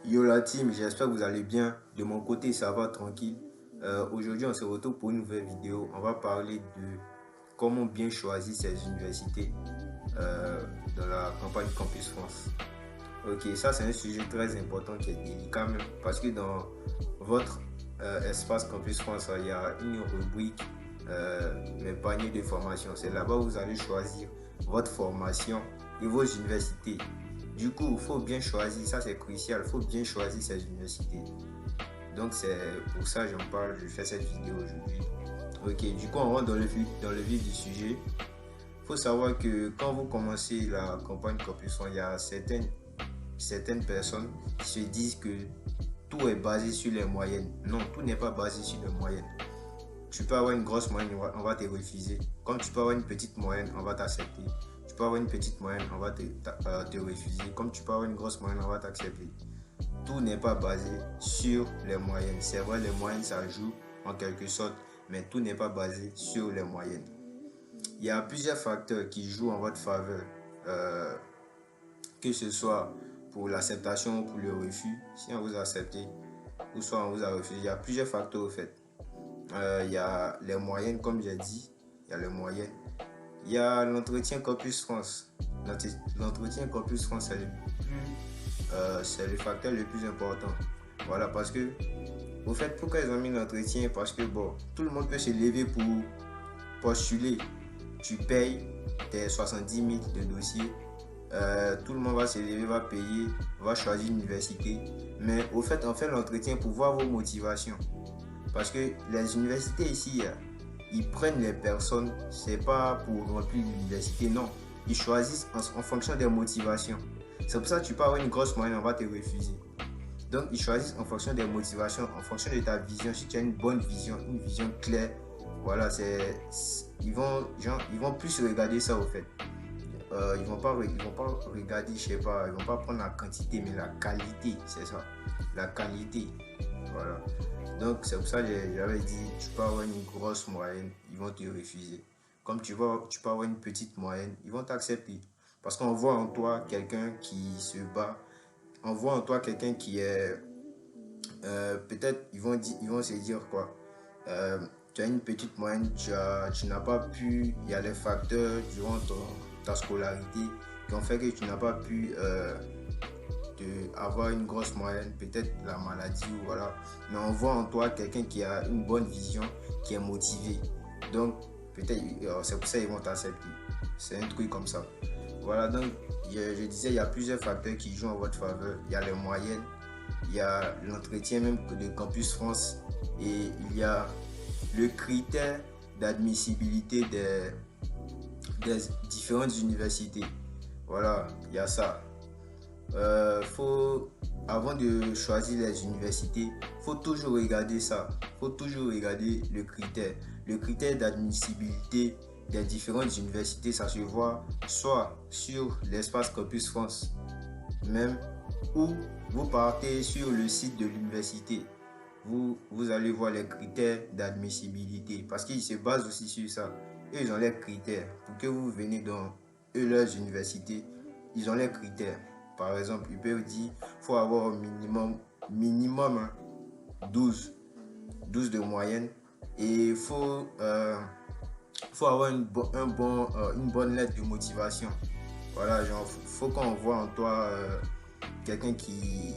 Yo la team, j'espère que vous allez bien. De mon côté, ça va tranquille. Aujourd'hui, on se retrouve pour une nouvelle vidéo. On va parler de comment bien choisir ses universités dans la campagne Campus France. Ok, ça c'est un sujet très important qui est délicat même parce que dans votre espace Campus France, il y a une rubrique mes paniers de formation. C'est là-bas où vous allez choisir votre formation et vos universités. Du coup, il faut bien choisir, ça c'est crucial, il faut bien choisir ces universités. Donc c'est pour ça que j'en parle, je fais cette vidéo aujourd'hui. Ok, du coup on rentre dans le vif du sujet. Il faut savoir que quand vous commencez la campagne Campus France, il y a certaines personnes qui se disent que tout est basé sur les moyennes. Non, tout n'est pas basé sur les moyennes. Tu peux avoir une grosse moyenne, on va te refuser. Comme tu peux avoir une petite moyenne, on va t'accepter. Tu peux avoir une petite moyenne, on va te refuser. Comme tu peux avoir une grosse moyenne, on va t'accepter. Tout n'est pas basé sur les moyennes. C'est vrai, les moyennes, ça joue en quelque sorte, mais tout n'est pas basé sur les moyennes. Il y a plusieurs facteurs qui jouent en votre faveur, que ce soit pour l'acceptation ou pour le refus. Si on vous a accepté ou soit on vous a refusé, il y a plusieurs facteurs au fait. Il y a les moyennes, comme j'ai dit, il y a les moyennes. Il y a l'entretien Campus France. L'entretien Campus France, c'est le facteur le plus important. Voilà, parce que, au fait, pourquoi ils ont mis l'entretien? Parce que, bon, tout le monde peut se lever pour postuler. Tu payes tes 70 000 de dossiers. Tout le monde va se lever, va payer, va choisir une université. Mais, au fait, on fait l'entretien pour voir vos motivations. Parce que les universités ici, ils prennent les personnes, c'est pas pour remplir l'université, non. Ils choisissent en fonction des motivations. C'est pour ça que tu peux avoir une grosse moyenne, on va te refuser. Donc, ils choisissent en fonction des motivations, en fonction de ta vision. Si tu as une bonne vision, une vision claire, voilà, ils vont plus regarder ça au fait. Ils vont pas regarder, je sais pas, ils vont pas prendre la quantité, mais la qualité, c'est ça. La qualité, voilà. Donc, c'est pour ça que j'avais dit, tu peux avoir une grosse moyenne, ils vont te refuser. Comme tu peux avoir une petite moyenne, ils vont t'accepter. Parce qu'on voit en toi quelqu'un qui se bat, on voit en toi quelqu'un qui est... peut-être, ils vont se dire quoi. Tu as une petite moyenne, tu n'as pas pu, il y a les facteurs durant ta scolarité qui ont fait que tu n'as pas pu avoir une grosse moyenne, peut-être la maladie ou voilà. Mais on voit en toi quelqu'un qui a une bonne vision, qui est motivé. Donc, peut-être, c'est pour ça qu'ils vont t'accepter. C'est un truc comme ça. Voilà, donc, je disais, il y a plusieurs facteurs qui jouent en votre faveur. Il y a les moyennes, il y a l'entretien même de Campus France et il y a le critère d'admissibilité des différentes universités. Voilà, il y a ça. Avant de choisir les universités, faut toujours regarder ça. Faut toujours regarder le critère d'admissibilité des différentes universités. Ça se voit soit sur l'espace Campus France, même, ou vous partez sur le site de l'université. Vous allez voir les critères d'admissibilité parce qu'ils se basent aussi sur ça. Eux, ils ont les critères. Pour que vous venez dans leurs universités, ils ont les critères. Par exemple, ils peuvent dire qu'il faut avoir au minimum hein, 12 de moyenne et il faut avoir une bonne lettre de motivation. Voilà, genre, faut qu'on voit en toi quelqu'un qui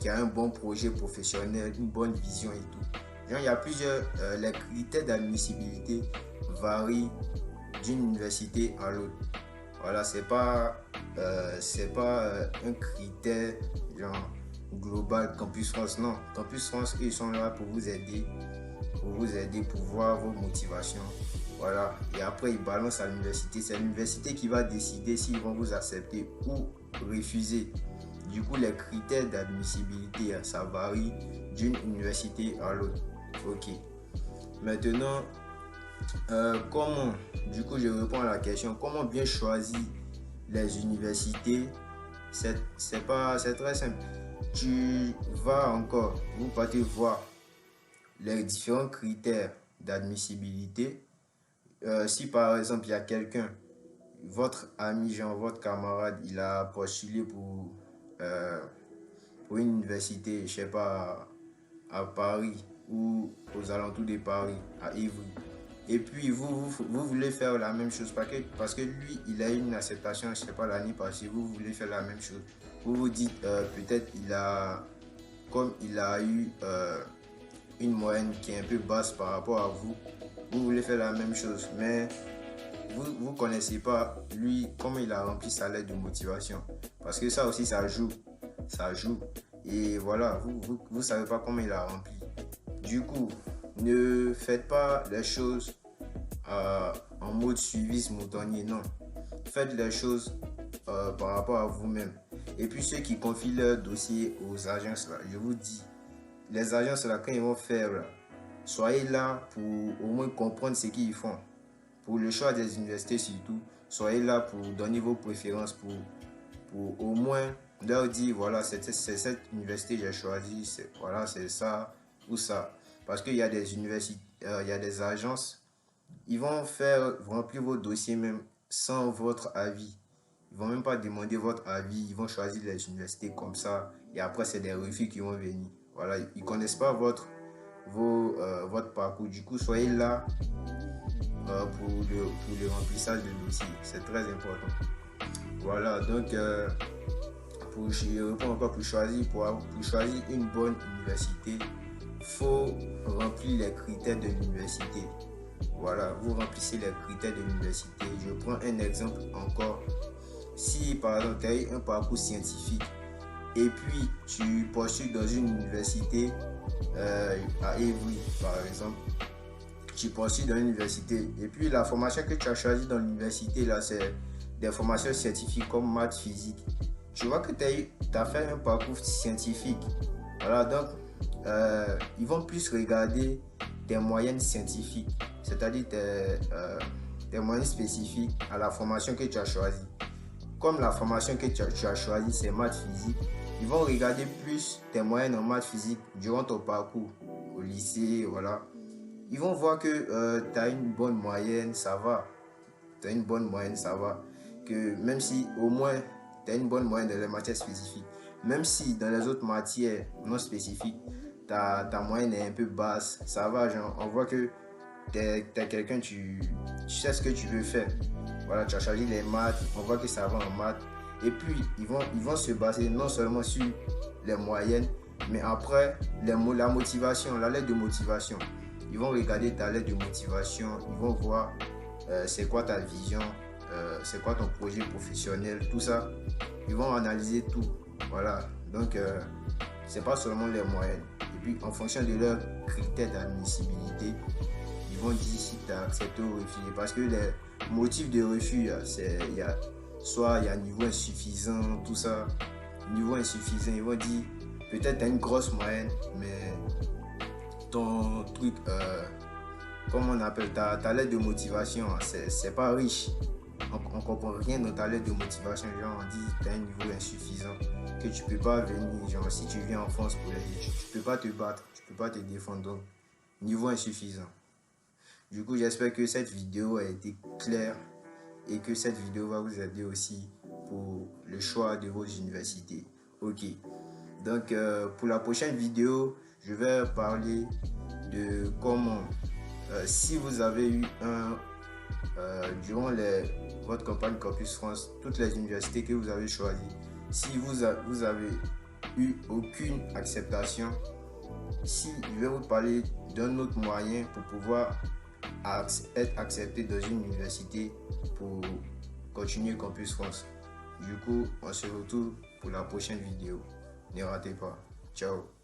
a un bon projet professionnel, une bonne vision et tout. Genre, il y a plusieurs, les critères d'admissibilité varient d'une université à l'autre. Voilà, c'est pas un critère genre global Campus France, non. Campus France, ils sont là pour vous aider, pour voir vos motivations. Voilà, et après ils balancent à l'université. C'est l'université qui va décider s'ils vont vous accepter ou refuser. Du coup, les critères d'admissibilité, ça varie d'une université à l'autre. Ok. Maintenant, comment, du coup, je réponds à la question, comment bien choisir les universités? C'est très simple. Vous partez voir les différents critères d'admissibilité. Si par exemple, il y a quelqu'un, votre ami, genre votre camarade, il a postulé pour pour une université, je sais pas, à Paris ou aux alentours de Paris, à Évry. Et puis vous voulez faire la même chose parce que lui, il a eu une acceptation, je sais pas, l'année passée, vous voulez faire la même chose. Vous vous dites, peut-être comme il a eu une moyenne qui est un peu basse par rapport à vous, vous voulez faire la même chose, mais vous ne connaissez pas, lui, comment il a rempli sa lettre de motivation. Parce que ça aussi, ça joue. Ça joue. Et voilà, vous savez pas comment il a rempli. Du coup, ne faites pas les choses en mode suivisme moutonnier, non. Faites les choses par rapport à vous-même. Et puis ceux qui confient leur dossier aux agences, là, je vous dis, les agences, là, quand ils vont faire, là, soyez là pour au moins comprendre ce qu'ils font. Pour le choix des universités surtout, soyez là pour donner vos préférences, pour au moins leur dire, voilà, c'est cette université que j'ai choisie, voilà, c'est ça ou ça. Parce qu'il y a des universités, il y a des agences, ils vont faire remplir vos dossiers même sans votre avis. Ils vont même pas demander votre avis, ils vont choisir les universités comme ça. Et après, c'est des refus qui vont venir. Voilà, ils connaissent pas votre parcours. Du coup, soyez là pour le remplissage de dossier. C'est très important. Voilà, donc je réponds encore pour choisir une bonne université, il faut remplir les critères de l'université. Voilà, vous remplissez les critères de l'université. Je prends un exemple encore. Si par exemple tu as eu un parcours scientifique et puis tu postules dans une université à Évry par exemple, tu postules dans l'université et puis la formation que tu as choisie dans l'université là, c'est des formations scientifiques comme maths, physique. Tu vois que tu as fait un parcours scientifique. Voilà, donc ils vont plus regarder tes moyennes scientifiques, c'est-à-dire tes moyennes spécifiques à la formation que tu as choisie. Comme la formation que tu as choisie, c'est maths, physique, ils vont regarder plus tes moyennes en maths, physique durant ton parcours au lycée, voilà. Ils vont voir que tu as une bonne moyenne, ça va. Tu as une bonne moyenne, ça va. Que même si au moins tu as une bonne moyenne dans les matières spécifiques, même si dans les autres matières non spécifiques, ta moyenne est un peu basse, ça va, genre, on voit que tu es quelqu'un, tu sais ce que tu veux faire. Voilà, tu as choisi les maths, on voit que ça va en maths. Et puis, ils vont se baser non seulement sur les moyennes, mais après, la motivation, la lettre de motivation. Ils vont regarder ta lettre de motivation, ils vont voir c'est quoi ta vision, c'est quoi ton projet professionnel, tout ça. Ils vont analyser tout. Voilà, donc c'est pas seulement les moyennes. Et puis, en fonction de leurs critères d'admissibilité, ils vont dire si tu as accepté ou refusé. Parce que les motifs de refus, soit il y a niveau insuffisant, tout ça. Niveau insuffisant, ils vont dire peut-être tu as une grosse moyenne, mais ton truc, comment on appelle ta lettre de motivation, c'est pas riche. On comprend rien dans ta lettre de motivation. Genre, on dit tu as un niveau insuffisant, que tu peux pas venir. Genre, si tu viens en France pour les études, tu peux pas te battre, tu peux pas te défendre. Donc, niveau insuffisant. Du coup, j'espère que cette vidéo a été claire et que cette vidéo va vous aider aussi pour le choix de vos universités. Ok. Donc, pour la prochaine vidéo, je vais parler de comment, si vous avez eu durant votre campagne Campus France, toutes les universités que vous avez choisies, si vous avez eu aucune acceptation, si je vais vous parler d'un autre moyen pour pouvoir être accepté dans une université pour continuer Campus France. Du coup, on se retrouve pour la prochaine vidéo. Ne ratez pas. Ciao.